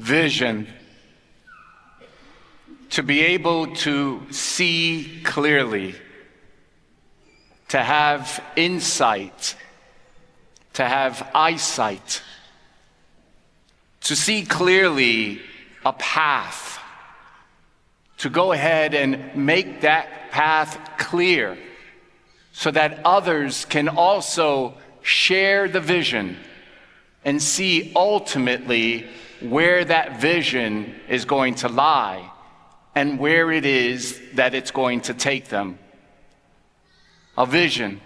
vision, to be able to see clearly, to have insight, to have eyesight, to see clearly a path, to go ahead and make that path clear so that others can also share the vision and see ultimately where that vision is going to lie and where it is that it's going to take them. A vision.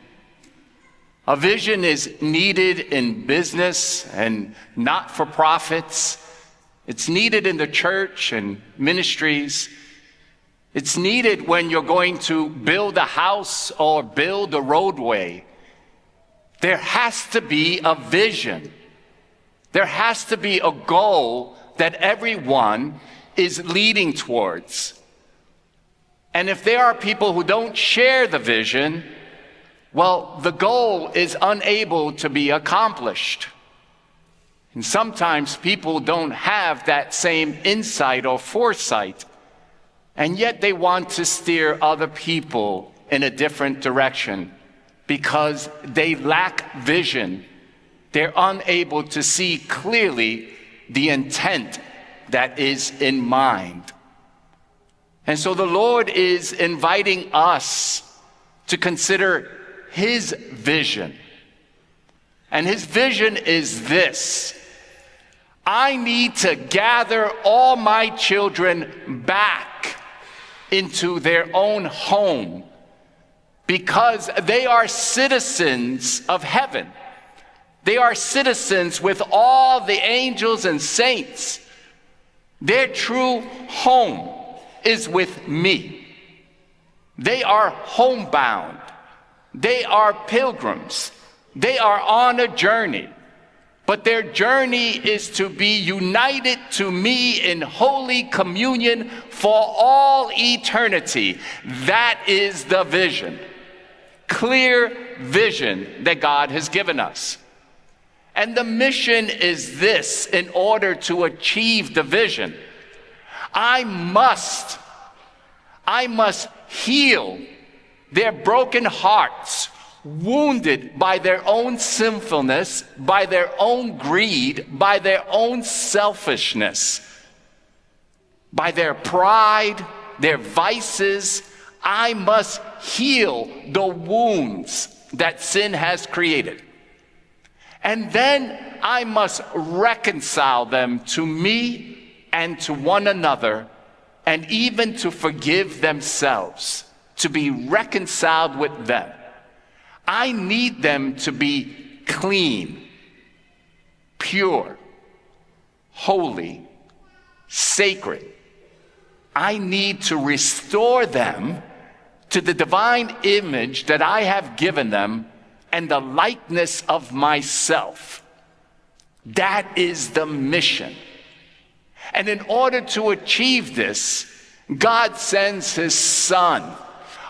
A vision is needed in business and not-for-profits. It's needed in the church and ministries. It's needed when you're going to build a house or build a roadway. There has to be a vision. There has to be a goal that everyone is leading towards. And if there are people who don't share the vision, well, the goal is unable to be accomplished. And sometimes people don't have that same insight or foresight, and yet they want to steer other people in a different direction because they lack vision. They're unable to see clearly the intent that is in mind. And so the Lord is inviting us to consider His vision. And His vision is this: I need to gather all my children back into their own home because they are citizens of heaven. They are citizens with all the angels and saints. Their true home is with me. They are homebound. They are pilgrims. They are on a journey. But their journey is to be united to me in holy communion for all eternity. That is the vision. Clear vision that God has given us. And the mission is this: in order to achieve the vision, I must heal their broken hearts, wounded by their own sinfulness, by their own greed, by their own selfishness, by their pride, their vices. I must heal the wounds that sin has created. And then I must reconcile them to me and to one another, and even to forgive themselves, to be reconciled with them. I need them to be clean, pure, holy, sacred. I need to restore them to the divine image that I have given them and the likeness of myself. That is the mission. And in order to achieve this, God sends His Son,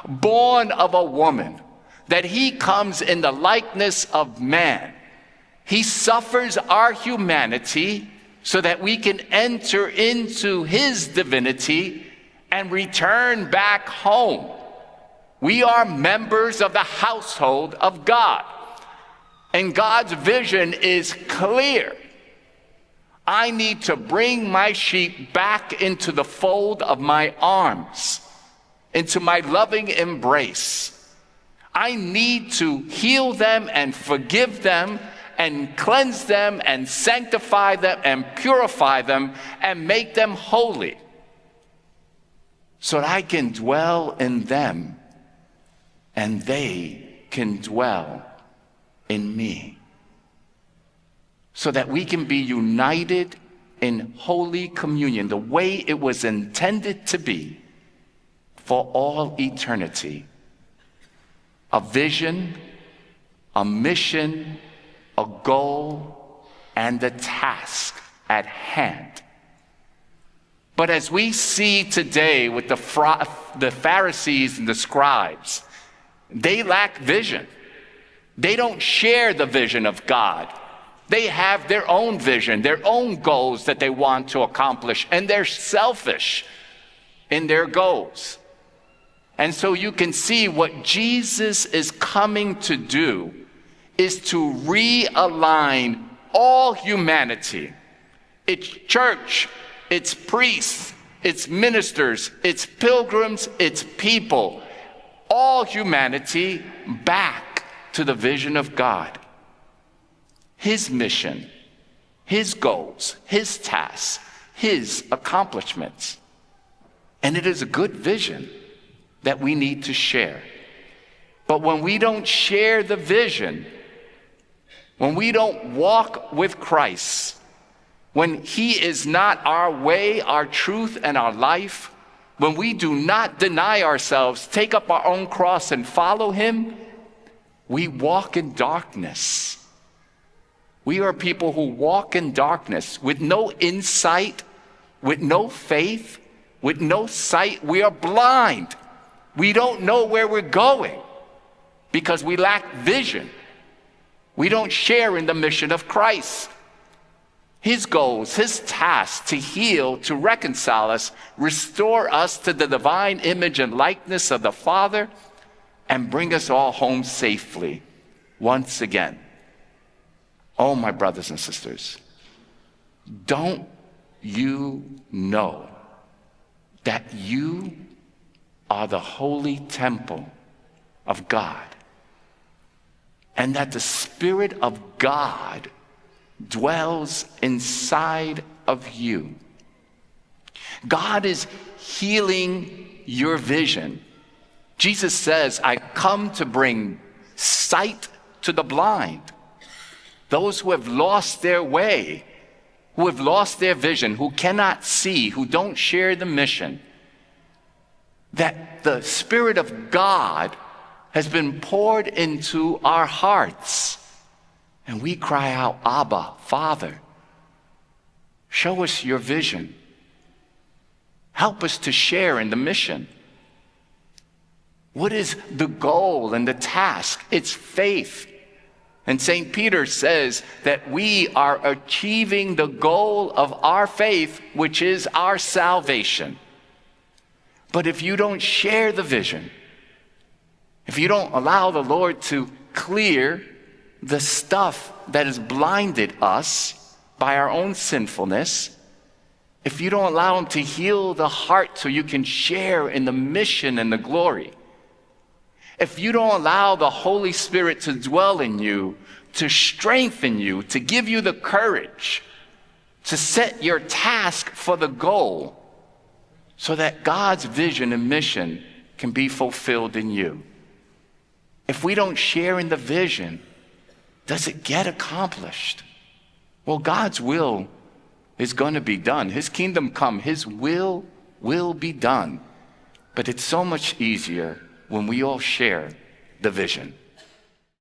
born of a woman, that He comes in the likeness of man. He suffers our humanity so that we can enter into His divinity and return back home. We are members of the household of God. And God's vision is clear. I need to bring my sheep back into the fold of my arms, into my loving embrace. I need to heal them and forgive them and cleanse them and sanctify them and purify them and make them holy so that I can dwell in them and they can dwell in me, so that we can be united in holy communion the way it was intended to be for all eternity. A vision, a mission, a goal, and a task at hand. But as we see today with the Pharisees and the scribes, they lack vision. They don't share the vision of God. They have their own vision, their own goals that they want to accomplish, and they're selfish in their goals. And so you can see what Jesus is coming to do is to realign all humanity. It's church, it's priests, it's ministers, it's pilgrims, it's people. All humanity back to the vision of God. His mission, his goals, his tasks, his accomplishments. And it is a good vision that we need to share. But when we don't share the vision, when we don't walk with Christ, when he is not our way, our truth, and our life, when we do not deny ourselves, take up our own cross and follow him, we walk in darkness. We are people who walk in darkness with no insight, with no faith, with no sight. We are blind. We don't know where we're going because we lack vision. We don't share in the mission of Christ. His goals, his task to heal, to reconcile us, restore us to the divine image and likeness of the Father, and bring us all home safely once again. Oh, my brothers and sisters, don't you know that you are the holy temple of God, and that the Spirit of God dwells inside of you? God is healing your vision. Jesus says, I come to bring sight to the blind. Those who have lost their way, who have lost their vision, who cannot see, who don't share the mission, that the Spirit of God has been poured into our hearts. And we cry out, Abba, Father, show us your vision. Help us to share in the mission. What is the goal and the task? It's faith. And St. Peter says that we are achieving the goal of our faith, which is our salvation. But if you don't share the vision, if you don't allow the Lord to clear the stuff that has blinded us by our own sinfulness, if you don't allow him to heal the heart so you can share in the mission and the glory, if you don't allow the Holy Spirit to dwell in you, to strengthen you, to give you the courage, to set your task for the goal so that God's vision and mission can be fulfilled in you. If we don't share in the vision, does it get accomplished? Well, God's will is going to be done. His kingdom come. His will be done. But it's so much easier when we all share the vision.